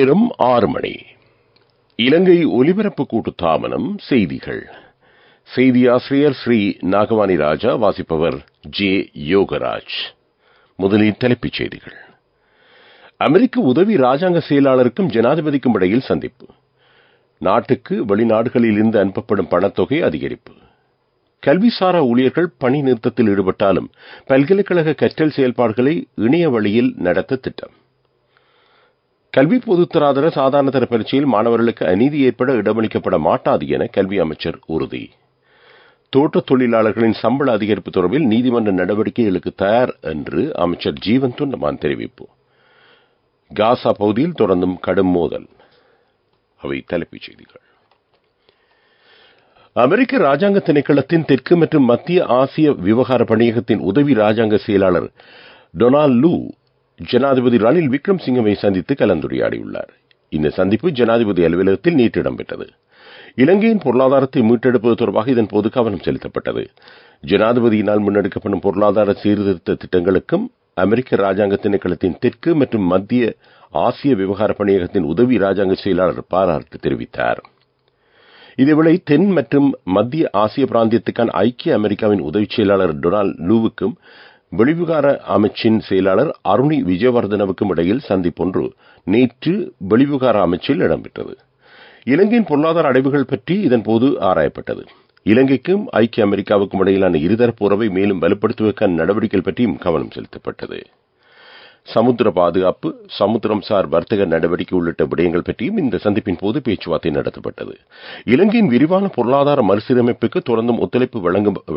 நேரம் 6 மணி. இலங்கை ஒலிபரப்பு கூட்டுத்தாபனம் செய்திகள். செய்தி ஆசிரியர் ஸ்ரீ நாகவாணி ராஜா. வாசிப்பவர் ஜே யோகராஜ். முதலில் தலைப்புச் செய்திகள். அமெரிக்க உதவி ராஜாங்க செயலாளருக்கும் ஜனாதிபதிக்கும் இடையில் சந்திப்பு. நாட்டுக்கு வெளிநாடுகளில் இருந்து அனுப்பப்படும் பணத்தொகை அதிகரிப்பு. கல்விசாரா ஊழியர்கள் பணி நிறுத்தத்தில் ஈடுபட்டாலும் பல்கலைக்கழக கற்றல் செயல்பாடுகளை இணைய வழியில் நடத்த திட்டம். கல்வி பொதுத்தராதர சாதாரண தர பரீட்சையில் மாணவர்களுக்கு அநீதி ஏற்பட இடமளிக்கப்பட மாட்டாது என கல்வி அமைச்சர் உறுதி. தோட்டத் தொழிலாளர்களின் சம்பள அதிகரிப்பு தொடர்பில் நீதிமன்ற நடவடிக்கைகளுக்கு தயார் என்று அமைச்சர் ஜீவன் தொண்டமான் தெரிவிப்பு. காசா பகுதியில் தொடர்ந்தும் கடும் மோதல். அவை தலைப்புச் செய்திகள். அமெரிக்க ராஜாங்க திணைக்களத்தின் தெற்கு மற்றும் மத்திய ஆசிய விவகார பணியகத்தின் உதவி ராஜாங்க செயலாளர் டொனால்ட் லூ ஜனாதிபதி ரணில் விக்ரம்சிங்கவை சந்தித்து கலந்துரையாடியுள்ளார். இந்த சந்திப்பு ஜனாதிபதி அலுவலகத்தில் நேற்று இடம்பெற்றது. இலங்கையின் பொருளாதாரத்தை மீட்டெடுப்பது தொடர்பாக இதன்போது கவனம் செலுத்தப்பட்டது. ஜனாதிபதியினால் முன்னெடுக்கப்படும் பொருளாதார சீர்திருத்த திட்டங்களுக்கும் அமெரிக்க ராஜாங்க திணைக்களத்தின் தெற்கு மற்றும் மத்திய ஆசிய விவகார பணியகத்தின் உதவி ராஜாங்க செயலாளர் பாராட்டு தெரிவித்தார். இதேவேளை தென் மற்றும் மத்திய ஆசிய பிராந்தியத்துக்கான ஐக்கிய அமெரிக்காவின் உதவி செயலாளர் டொனால்ட் லூவுக்கும் வெளிவிகார அமைச்சின் செயலாளர் அருணி விஜயவர்தனவுக்கும் இடையில் சந்திப்பொன்று நேற்று வெளிவிகார அமைச்சில் இடம்பெற்றது. இலங்கையின் பொருளாதார அடைவுகள் பற்றி இதன்போது ஆராயப்பட்டது. இலங்கைக்கும் ஐக்கிய அமெரிக்காவுக்கும் இடையிலான இருதரப்பு உறவை மேலும் வலுப்படுத்துவதற்கான நடவடிக்கைகள் பற்றியும் கவனம் செலுத்தப்பட்டது. சமுத்திர பாதுகாப்பு, சமுத்திரம் சார் வர்த்தக நடவடிக்கை உள்ளிட்ட விடயங்கள் பற்றியும் இந்த சந்திப்பின் போது பேச்சுவார்த்தை நடத்தப்பட்டது. இலங்கையின் விரிவான பொருளாதார மறுசீரமைப்புக்கு தொடர்ந்தும் ஒத்துழைப்பு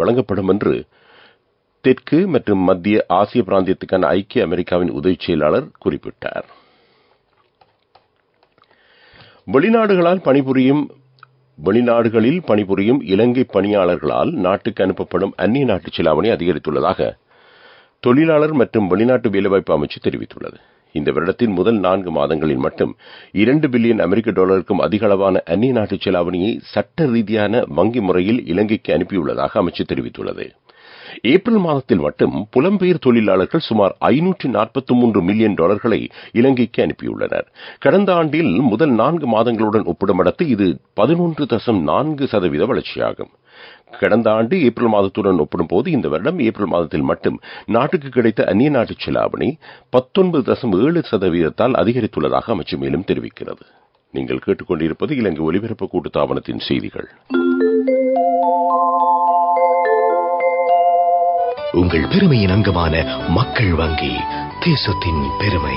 வழங்கப்படும் என்று தெற்கு மற்றும் மத்திய ஆசிய பிராந்தியத்துக்கான ஐக்கிய அமெரிக்காவின் உதவி செயலாளர் குறிப்பிட்டார். வெளிநாடுகளில் பணிபுரியும் இலங்கை பணியாளர்களால் நாட்டுக்கு அனுப்பப்படும் அந்நிய நாட்டு செலாவணி அதிகரித்துள்ளதாக தொழிலாளர் மற்றும் வெளிநாட்டு வேலைவாய்ப்பு அமைச்சு தெரிவித்துள்ளது. இந்த வருடத்தின் முதல் 4 மாதங்களில் மட்டும் 2 பில்லியன் அமெரிக்க டாலருக்கும் அதிக அளவான அந்நிய நாட்டு செலாவணியை சட்ட ரீதியான வங்கி முறையில் இலங்கைக்கு அனுப்பியுள்ளதாக அமைச்சு தெரிவித்துள்ளது. ஏப்ரல் மாதத்தில் மட்டும் புலம்பெயர் தொழிலாளர்கள் சுமார் 543 மில்லியன் டாலர்களை இலங்கைக்கு அனுப்பியுள்ளனர். கடந்த ஆண்டில் முதல் 4 மாதங்களுடன் ஒப்பிடும்படுத்து இது 11.4% வளர்ச்சியாகும். கடந்த ஆண்டு ஏப்ரல் மாதத்துடன் ஒப்பிடும்போது இந்த வருடம் ஏப்ரல் மாதத்தில் மட்டும் நாட்டுக்கு கிடைத்த அந்நிய நாட்டு செலாவணி 19.7% அதிகரித்துள்ளதாக அமைச்சு மேலும் தெரிவிக்கிறது. நீங்கள் கேட்டுக்கொண்டிருப்பது இலங்கை ஒலிபரப்பு கூட்டுத்தாபனத்தின் செய்திகள். உங்கள் பெருமையின் அங்கமான மக்கள் வங்கி, தேசத்தின் பெருமை.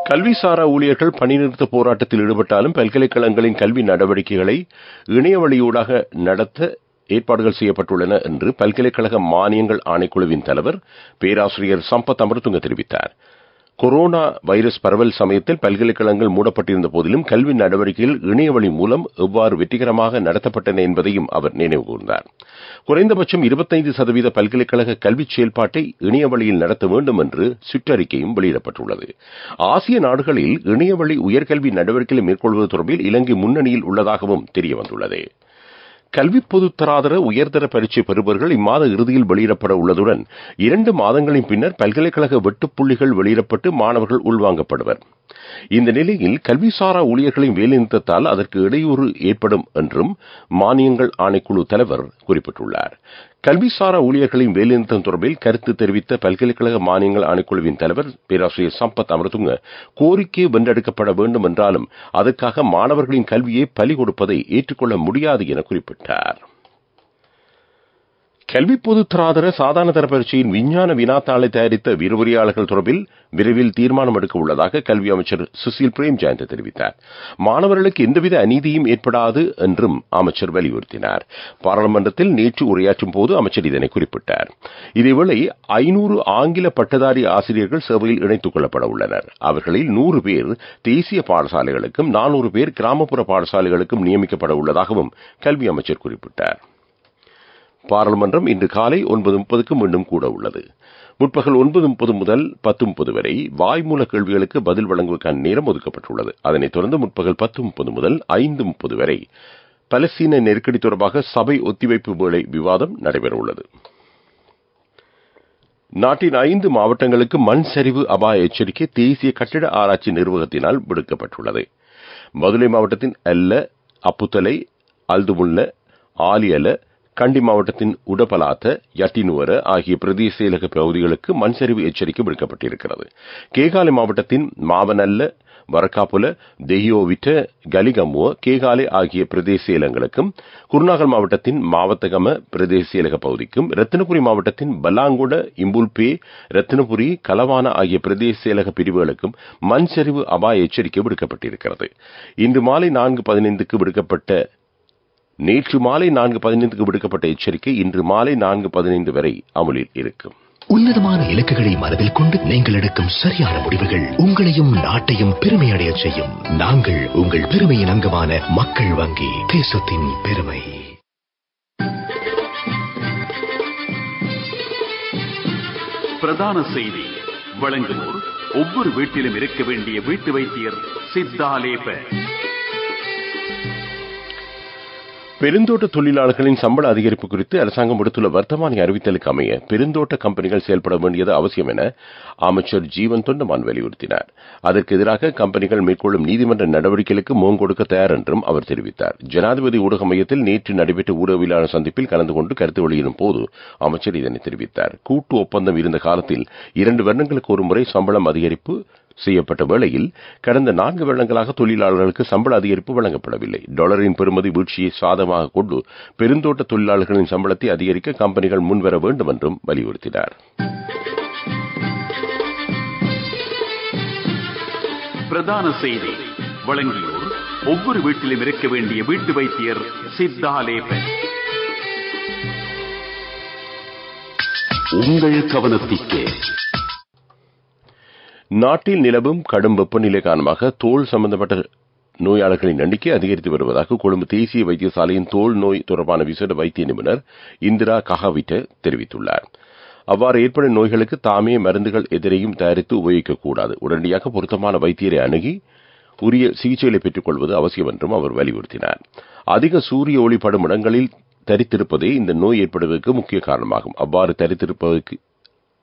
கல்விசாரா ஊழியர்கள் பணிநிறுத்த போராட்டத்தில் ஈடுபட்டாலும் பல்கலைக்கழகங்களின் கல்வி நடவடிக்கைகளை இணைய வழியூடாக நடத்த ஏற்பாடுகள் செய்யப்பட்டுள்ளன என்று பல்கலைக்கழக மானியங்கள் ஆணைக்குழுவின் தலைவர் பேராசிரியர் சம்பத் அமரதுங்க தெரிவித்தார். கொரோனா வைரஸ் பரவல் சமயத்தில் பல்கலைக்கழகங்கள் மூடப்பட்டிருந்த போதிலும் கல்வி நடவடிக்கைகள் இணையவழி மூலம் எவ்வாறு வெற்றிகரமாக நடத்தப்பட்டன என்பதையும் அவர் நினைவு கூர்ந்தார். குறைந்தபட்சம் 25% பல்கலைக்கழக கல்வி செயல்பாட்டை இணையவழியில் நடத்த வேண்டும் என்று சுற்றறிக்கையும் வெளியிடப்பட்டுள்ளது. ஆசிய நாடுகளில் இணையவழி உயர்கல்வி நடவடிக்கைகளை மேற்கொள்வது தொடர்பில் இலங்கை முன்னணியில் உள்ளதாகவும் தெரியவந்துள்ளது. கல்வி பொதுத்தராதர உயர்தர பரீட்சை பெறுபவர்கள் இம்மாத இறுதியில் வெளியிடப்பட உள்ளதுடன் 2 மாதங்களின் பின்னர் பல்கலைக்கழக வெட்டுப்புள்ளிகள் வெளியிடப்பட்டு மாணவர்கள் உள்வாங்கப்படுவர். இந்த நிலையில் கல்விசாரா ஊழியர்களின் வேலைநிறுத்தத்தால் அதற்கு இடையூறு ஏற்படும் என்றும் மானியங்கள் ஆணைக்குழு தலைவர் குறிப்பிட்டுள்ளார். கல்விசாரா ஊழியர்களின் வேலைநிறுத்தம் தொடர்பில் கருத்து தெரிவித்த பல்கலைக்கழக மானியங்கள் ஆணைக்குழுவின் தலைவர் பேராசிரியர் சம்பத் அமரதுங்க கோரிக்கை வென்றெடுக்கப்பட வேண்டும் என்றாலும் அதற்காக மாணவர்களின் கல்வியை பலி கொடுப்பதை ஏற்றுக்கொள்ள முடியாது என குறிப்பிட்டார். கல்வி பொதுத்தராதர சாதாரண தர பரீட்சையின் விஞ்ஞான வினாத்தாளை தயாரித்த விரிவுரையாளர்கள் தொடர்பில் விரைவில் தீர்மானம் எடுக்க உள்ளதாக கல்வி அமைச்சர் சுசில் பிரேம்ஜயந்த் தெரிவித்தார். மாணவர்களுக்கு எந்தவித அநீதியும் ஏற்படாது என்றும் அமைச்சர் வலியுறுத்தினார். பாராளுமன்றத்தில் நேற்று உரையாற்றும் போது அமைச்சர் இதனை குறிப்பிட்டார். இதேவேளை 500 ஆங்கில பட்டதாரி ஆசிரியர்கள் சேவையில் இணைத்துக் கொள்ளப்பட உள்ளனர். அவர்களில் 100 பேர் தேசிய பாடசாலைகளுக்கும் 400 பேர் கிராமப்புற பாடசாலைகளுக்கும் நியமிக்கப்பட உள்ளதாகவும் கல்வி அமைச்சர் குறிப்பிட்டார். பாராளுமன்றம் இன்று காலை 9:30க்கு மீண்டும் கூட உள்ளது. முற்பகல் 9:30 முதல் 10:30 வரை வாய்மூல கேள்விகளுக்கு பதில் வழங்குவதற்கான நேரம் ஒதுக்கப்பட்டுள்ளது. அதனைத் தொடர்ந்து முற்பகல் 10:30 முதல் 5:30 வரை பலஸ்தீன நெருக்கடி தொடர்பாக சபை ஒத்திவைப்பு வேளை விவாதம் நடைபெற உள்ளது. நாட்டின் 5 மாவட்டங்களுக்கு மண் சரிவு அபாய எச்சரிக்கை தேசிய கட்டிட ஆராய்ச்சி நிர்வாகத்தினால் விடுக்கப்பட்டுள்ளது. மதுரை மாவட்டத்தின் அல்ல, அப்புத்தலை, அல்துமுல்ல, ஆலியல, கண்டி மாவட்டத்தின் உடபலாத்த, யட்டினுவர ஆகிய பிரதேச செயலக பகுதிகளுக்கு மண் சரிவு எச்சரிக்கை விடுக்கப்பட்டிருக்கிறது. கேகாலை மாவட்டத்தின் மாவனல்ல, வரக்காப்புல, தெஹியோவிட்ட, கலிகமுவ, கேகாலை ஆகிய பிரதேச செயலகங்களுக்கும், குருநாகல் மாவட்டத்தின் மாவத்தகம பிரதேச செயலக பகுதிக்கும், ரத்தினபுரி மாவட்டத்தின் பல்லாங்குட, இம்புல்பே, ரத்தினபுரி, கலவான ஆகிய பிரதேச செயலக பிரிவுகளுக்கும் மண் சரிவு அபாய எச்சரிக்கை விடுக்கப்பட்டிருக்கிறது. இன்று மாலை 4:15க்கு விடுக்கப்பட்ட நேற்று மாலை 4:15க்கு விடுக்கப்பட்ட எச்சரிக்கை இன்று மாலை 4:15 வரை அமலில் இருக்கும். உன்னதமான இலக்குகளை மனதில் கொண்டு நீங்கள் எடுக்கும் சரியான முடிவுகள் உங்களையும் நாட்டையும் பெருமையடைய செய்யும். நாங்கள் உங்கள் பெருமையின் அங்கமான மக்கள் வங்கி, தேசத்தின் பெருமை. பிரதான செய்தி வழங்குவோர் ஒவ்வொரு வீட்டிலும் இருக்க வேண்டிய வீட்டு வைத்தியர் சித்தாலேப. பெருந்தோட்ட தொழிலாளர்களின் சம்பள அதிகரிப்பு குறித்து அரசாங்கம் விடுத்துள்ள வர்த்தமானி அறிவித்தலுக்கு அமைய பெருந்தோட்ட கம்பெனிகள் செயல்பட வேண்டியது அவசியம் என அமைச்சர் ஜீவன் தொண்டமான் வலியுறுத்தினார். அதற்கு எதிராக கம்பெனிகள் மேற்கொள்ளும் நீதிமன்ற நடவடிக்கைகளுக்கு முகம் கொடுக்க தயார் என்றும் அவர் தெரிவித்தார். ஜனாதிபதி ஊடக மையத்தில் நேற்று நடைபெற்ற ஊடகவியலாளர் சந்திப்பில் கலந்து கொண்டு கருத்து வெளியிடும் போது அமைச்சர் இதனை தெரிவித்தார். கூட்டு ஒப்பந்தம் இருந்த காலத்தில் 2 வருடங்களுக்கு ஒரு முறை சம்பளம் அதிகரிப்பு செய்யப்பட்ட வேளையில் கடந்த 4 வருடங்களாக தொழிலாளர்களுக்கு சம்பள அதிகரிப்பு வழங்கப்படவில்லை. டாலரின் பெறுமதி வீழ்ச்சியை சாதகமாக கொண்டு பெருந்தோட்ட தொழிலாளர்களின் சம்பளத்தை அதிகரிக்க கம்பெனிகள் முன்வர வேண்டும் என்றும் வலியுறுத்தினார். பிரதான செய்தி வழங்கியோர் ஒவ்வொரு வீட்டிலும் இருக்க வேண்டிய வீட்டு வைத்தியர் சித்தாலேப. உங்கள் கவனத்திற்கு நாட்டில் நிலவும் கடும் வெப்பநிலை காரணமாக தோல் சம்பந்தப்பட்ட நோயாளர்களின் எண்ணிக்கை அதிகரித்து வருவதாக கொழும்பு தேசிய வைத்தியசாலையின் தோல் நோய் தொடர்பான விசேட வைத்திய நிபுணர் இந்திரா கஹாவிட்ட தெரிவித்துள்ளார். அவ்வாறு ஏற்படும் நோய்களுக்கு தாமே மருந்துகள் எதிரையும் தயாரித்து உபயோகிக்கக்கூடாது. உடனடியாக பொருத்தமான வைத்தியரை அணுகி உரிய சிகிச்சைகளை பெற்றுக் கொள்வது அவசியம் என்றும் அவர் வலியுறுத்தினார். அதிக சூரிய ஒளிப்படும் இடங்களில் தரித்திருப்பதே இந்த நோய் ஏற்படுவதற்கு முக்கிய காரணமாகும்.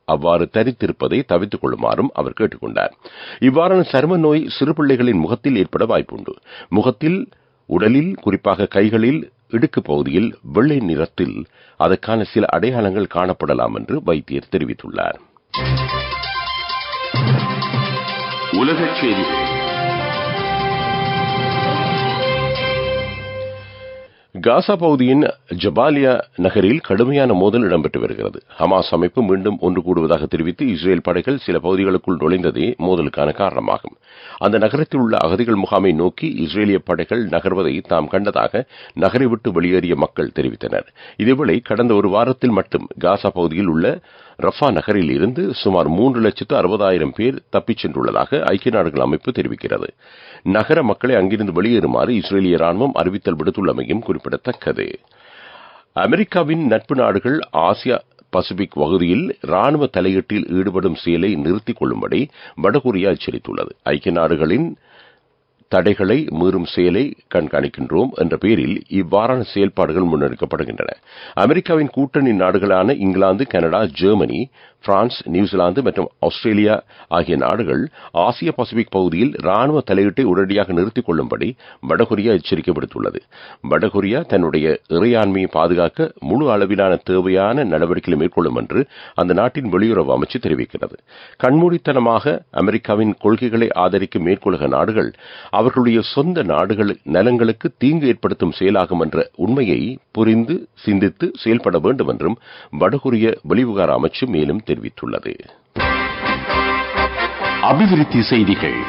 அவ்வாறு தரித்திருப்பதை தவிர்த்துக் கொள்ளுமாறும் அவர் கேட்டுக் கொண்டார். இவ்வாறான சரும நோய் சிறு பிள்ளைகளின் முகத்தில் ஏற்பட வாய்ப்புண்டு. முகத்தில், உடலில், குறிப்பாக கைகளில், இடுக்கு பகுதியில் வெள்ளை நிறத்தில் அதற்கான சில அடையாளங்கள் காணப்படலாம் என்று வைத்தியர் தெரிவித்துள்ளார். உலகச் செய்திகள். காசா பகுதியின் ஜபாலியா நகரில் கடுமையான மோதல் இடம்பெற்று வருகிறது. ஹமாஸ் அமைப்பு மீண்டும் ஒன்று கூடுவதாக தெரிவித்து இஸ்ரேல் படைகள் சில பகுதிகளுக்குள் நுழைந்ததே மோதலுக்கான காரணமாகும். அந்த நகரத்தில் உள்ள அகதிகள் முகாமை நோக்கி இஸ்ரேலிய படைகள் நகர்வதை தாம் கண்டதாக நகரை விட்டு வெளியேறிய மக்கள் தெரிவித்தனர். இதேவேளை கடந்த ஒரு வாரத்தில் மட்டும் காசா பகுதியில் உள்ள ரஃபா நகரில் இருந்து சுமார் 3,60,000 பேர் தப்பிச் சென்றுள்ளதாக ஐக்கிய நாடுகள் அமைப்பு தெரிவிக்கிறது. நகர மக்களை அங்கிருந்து வெளியேறுமாறு இஸ்ரேலிய ராணுவம் அறிவித்தல் விடுத்துள்ளமையும் குறிப்பிடத்தக்கது. அமெரிக்காவின் நட்பு நாடுகள் ஆசியா பசிபிக் பகுதியில் ராணுவ தலையீட்டில் ஈடுபடும் செயலை நிறுத்திக் கொள்ளும்படி வடகொரியா எச்சரித்துள்ளது. ஐக்கிய நாடுகளின் தடைகளை மீறும் செயலை கண்காணிக்கின்றோம் என்ற பெயரில் இவ்வாறான செயல்பாடுகள் முன்னெடுக்கப்படுகின்றன. அமெரிக்காவின் கூட்டணி நாடுகளான England, Canada, Germany, France, New Zealand மற்றும் ஆஸ்திரேலியா ஆகிய நாடுகள் ஆசிய பசிபிக் பகுதியில் ராணுவ தலையீட்டை உடனடியாக நிறுத்திக் கொள்ளும்படி வடகொரியா எச்சரிக்கை விடுத்துள்ளது. வடகொரியா தன்னுடைய இறையாண்மையை பாதுகாக்க முழு அளவிலான தேவையான நடவடிக்கைகளை மேற்கொள்ளும் என்று அந்த நாட்டின் வெளியுறவு அமைச்சு தெரிவிக்கிறது. கண்மூடித்தனமாக அமெரிக்காவின் கொள்கைகளை ஆதரிக்கும் மேற்குலக நாடுகள் அவர்களுடைய சொந்த நாடுகள் நலன்களுக்கு தீங்கு ஏற்படுத்தும் செயலாகும் என்ற உண்மையை புரிந்து சிந்தித்து செயல்பட வேண்டும் என்றும் வடகொரிய வெளிவிவகார அமைச்சு மேலும் தெரிவித்துள்ளது. அபிவிருத்தி செய்திகள்.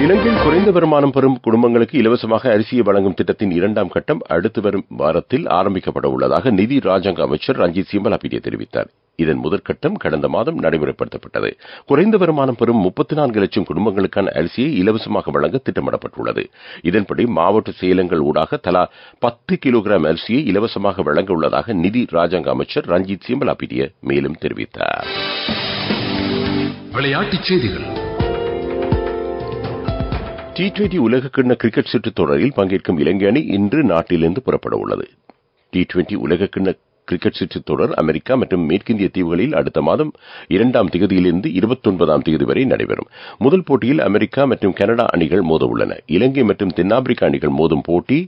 இலங்கையில் குறைந்த வருமானம் பெறும் குடும்பங்களுக்கு இலவசமாக அரிசியை வழங்கும் திட்டத்தின் 2ஆம் கட்டம் அடுத்து வரும் வாரத்தில் ஆரம்பிக்கப்பட உள்ளதாக நிதி ராஜாங்க அமைச்சர் ரஞ்சித் சிம்பலாபிட்டிய தெரிவித்தார். இதன் முதற்கட்டம் கடந்த மாதம் நடைமுறைப்படுத்தப்பட்டது. குறைந்த வருமானம் பெறும் 34 லட்சம் குடும்பங்களுக்கான அரிசியை இலவசமாக வழங்க திட்டமிடப்பட்டுள்ளது. இதன்படி மாவட்ட செயலங்கள் ஊடாக தலா 10 கிலோகிராம் அரிசியை இலவசமாக வழங்க உள்ளதாக நிதி ராஜாங்க அமைச்சர் ரஞ்சித் சிம்பலாபிட்டிய மேலும் தெரிவித்தார். விளையாட்டுச் செய்திகள். T20 உலகக்கிண்ண கிரிக்கெட் சுற்றுத் தொடரில் பங்கேற்கும் இலங்கை அணி இன்று நாட்டிலிருந்து புறப்பட உள்ளது. T20 உலகக்கிண்ண கிரிக்கெட் சுற்றுத் தொடர் அமெரிக்கா மற்றும் மேற்கிந்திய தீவுகளில் அடுத்த மாதம் 2ஆம் தேதியிலிருந்து 29ஆம் தேதி வரை நடைபெறும். முதல் போட்டியில் அமெரிக்கா மற்றும் கனடா அணிகள் மோத உள்ளன. இலங்கை மற்றும் தென்னாப்பிரிக்கா அணிகள் மோதும் போட்டி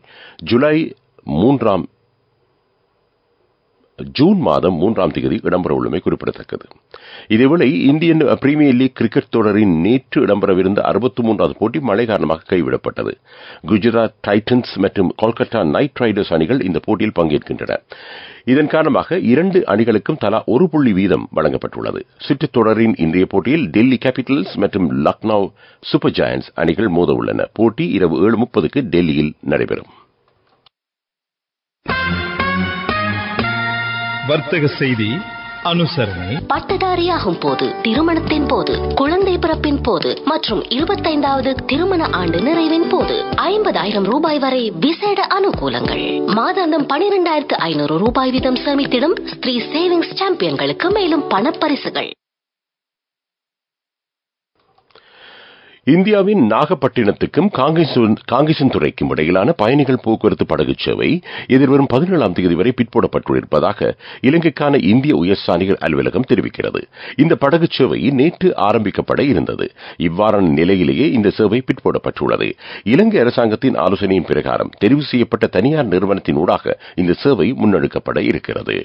ஜூன் மாதம் 3ஆம் தேதி இடம்பெற உள்ளமை குறிப்பிடத்தக்கது. இதேவேளை இந்தியன் பிரீமியர் லீக் கிரிக்கெட் தொடரின் நேற்று இடம்பெறவிருந்த 63வது போட்டி மழை காரணமாக கைவிடப்பட்டது. குஜராத் டைட்டன்ஸ் மற்றும் கொல்கத்தா நைட் ரைடர்ஸ் அணிகள் இந்த போட்டியில் பங்கேற்கின்றன. இதன் காரணமாக 2 அணிகளுக்கும் தலா 1 புள்ளி வீதம் வழங்கப்பட்டுள்ளது. சுற்றுத் தொடரின் இன்றைய போட்டியில் டெல்லி கேபிட்டல்ஸ் மற்றும் லக்னோ சூப்பர் ஜாயன்ட்ஸ் அணிகள் மோத உள்ளன. போட்டி இரவு 7:30க்கு டெல்லியில் நடைபெறும். வர்த்தக செய்தி அனுசரணை. பட்டதாரியாகும் போது, திருமணத்தின் போது, குழந்தை பிறப்பின் போது மற்றும் 25வது திருமண ஆண்டு நிறைவின் போது 50,000 ரூபாய் வரை விசேட அனுகூலங்கள். மாதாந்தம் 12,500 ரூபாய் வீதம் சேமித்திடும் ஸ்ரீ சேவிங்ஸ் சாம்பியன்களுக்கு மேலும் பணப்பரிசுகள். இந்தியாவின் நாகப்பட்டினத்துக்கும் காங்கேசன்துறைக்கும் இடையிலான பயணிகள் போக்குவரத்து படகு சேவை எதிர்வரும் 17ஆம் தேதி வரை பிற்போடப்பட்டிருப்பதாக இலங்கைக்கான இந்திய உயர்ஸ்தானிகர் அலுவலகம் தெரிவிக்கிறது. இந்த படகு சேவை நேற்று ஆரம்பிக்கப்பட இருந்தது. இவ்வாறான நிலையிலேயே இந்த சேவை பிற்போடப்பட்டுள்ளது. இலங்கை அரசாங்கத்தின் ஆலோசனையின் பிரகாரம் தெரிவு செய்யப்பட்ட தனியார் நிறுவனத்தின் ஊடாக இந்த சேவை முன்னெடுக்கப்பட இருக்கிறது.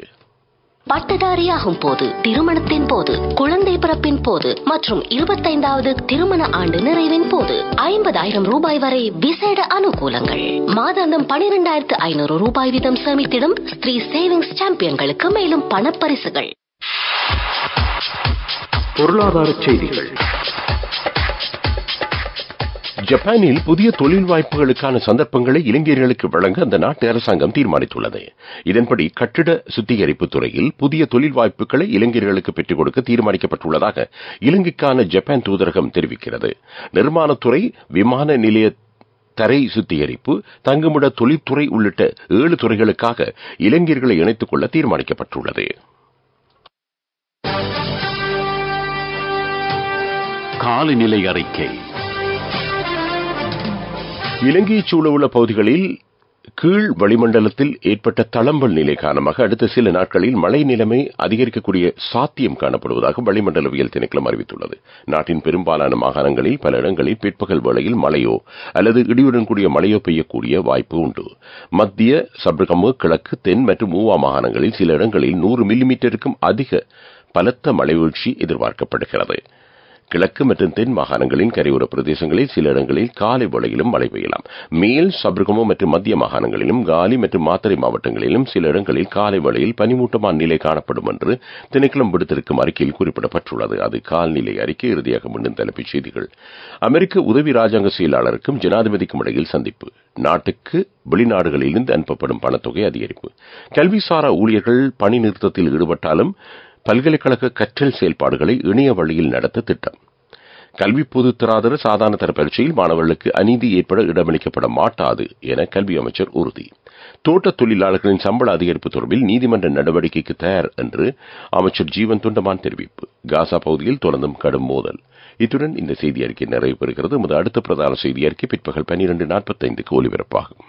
பட்டதாரியாகும் போது, திருமணத்தின் போது, குழந்தை பிறப்பின் போது மற்றும் 25வது திருமண ஆண்டு நிறைவின் போது 50,000 ரூபாய் வரை விசேட அனுகூலங்கள். மாதாந்தம் 12,500 ரூபாய் வீதம் சேமித்திடும் ஸ்ரீ சேவிங்ஸ் சாம்பியன்களுக்கு மேலும் பணப்பரிசுகள். பொருளாதார செய்திகள். ஜப்பானில் புதிய தொழில் வாய்ப்புகளுக்கான சந்தர்ப்பங்களை இளைஞர்களுக்கு வழங்க அந்த நாட்டு அரசாங்கம் தீர்மானித்துள்ளது. இதன்படி கட்டிட சுத்திகரிப்பு துறையில் புதிய தொழில் வாய்ப்புகளை இளைஞர்களுக்கு பெற்றுக் கொடுக்க தீர்மானிக்கப்பட்டுள்ளதாக இலங்கைக்கான ஜப்பான் தூதரகம் தெரிவிக்கிறது. நிர்மாணத்துறை, விமான நிலைய தரை சுத்திகரிப்பு, தங்குமிட தொழில்துறை உள்ளிட்ட 7 துறைகளுக்காக இளைஞர்களை இணைத்துக் கொள்ள தீர்மானிக்கப்பட்டுள்ளது. காலநிலை அறிக்கை. இலங்கையைச் சூழவுள்ள பகுதிகளில் கீழ் வளிமண்டலத்தில் ஏற்பட்ட தளம்பல் நிலை காரணமாக அடுத்த சில நாட்களில் மழை நிலைமை அதிகரிக்கக்கூடிய சாத்தியம் காணப்படுவதாக வளிமண்டலவியல் திணைக்களம் அறிவித்துள்ளது. நாட்டின் பெரும்பாலான மாகாணங்களில் பல இடங்களில் பிற்பகல் வேளையில் மழையோ அல்லது இடியுடன் கூடிய மழையோ பெய்யக்கூடிய வாய்ப்பு உண்டு. மத்திய, சப்ரகமு, கிழக்கு, தென் மற்றும் ஊவா மாகாணங்களில் சில இடங்களில் 100 மில்லிமீட்டருக்கும் அதிக பலத்த மழை வீழ்ச்சி எதிர்பார்க்கப்படுகிறது. கிழக்கு மற்றும் தென் மாகாணங்களின் கரையோர பிரதேசங்களில் சில இடங்களில் காலை வேளையிலும் மழை பெய்யலாம். மேல், சப்ரகமு மற்றும் மத்திய மாகாணங்களிலும் காலி மற்றும் மாத்தறை மாவட்டங்களிலும் சில இடங்களில் காலை வேளையில் பனிமூட்டமான நிலை காணப்படும் என்று திணைக்களம் விடுத்திருக்கும் அறிக்கையில் குறிப்பிடப்பட்டுள்ளது. அது கால்நிலை அறிக்கை. இறுதியாக மீண்டும் தலைப்புச் செய்திகள். அமெரிக்க உதவி ராஜாங்க செயலாளருக்கும் ஜனாதிபதிக்கும் இடையில் சந்திப்பு. நாட்டுக்கு வெளிநாடுகளிலிருந்து அனுப்பப்படும் பணத்தொகை அதிகரிப்பு. கல்விசாரா ஊழியர்கள் பணி நிறுத்தத்தில் ஈடுபட்டாலும் பல்கலைக்கழக கற்றல் செயல்பாடுகளை இணைய வழியில் நடத்த திட்டம். கல்வி பொதுத்தராதர சாதாரண தர பரீட்சையில் மாணவர்களுக்கு அநீதி ஏற்பட இடமளிக்கப்பட மாட்டாது என கல்வி அமைச்சர் உறுதி. தோட்ட தொழிலாளர்களின் சம்பள அதிகரிப்பு தொடர்பில் நீதிமன்ற நடவடிக்கைக்கு தயார் என்று அமைச்சர் ஜீவன் துண்டமான் தெரிவிப்பு. காசா பகுதியில் தொடர்ந்தும் கடும் மோதல். இத்துடன் இந்த செய்தி அறிக்கை நிறைவு பெறுகிறது. அடுத்த பிரதான செய்தி அறிக்கை பிற்பகல் 12:45 ஒலிபரப்பாகும்.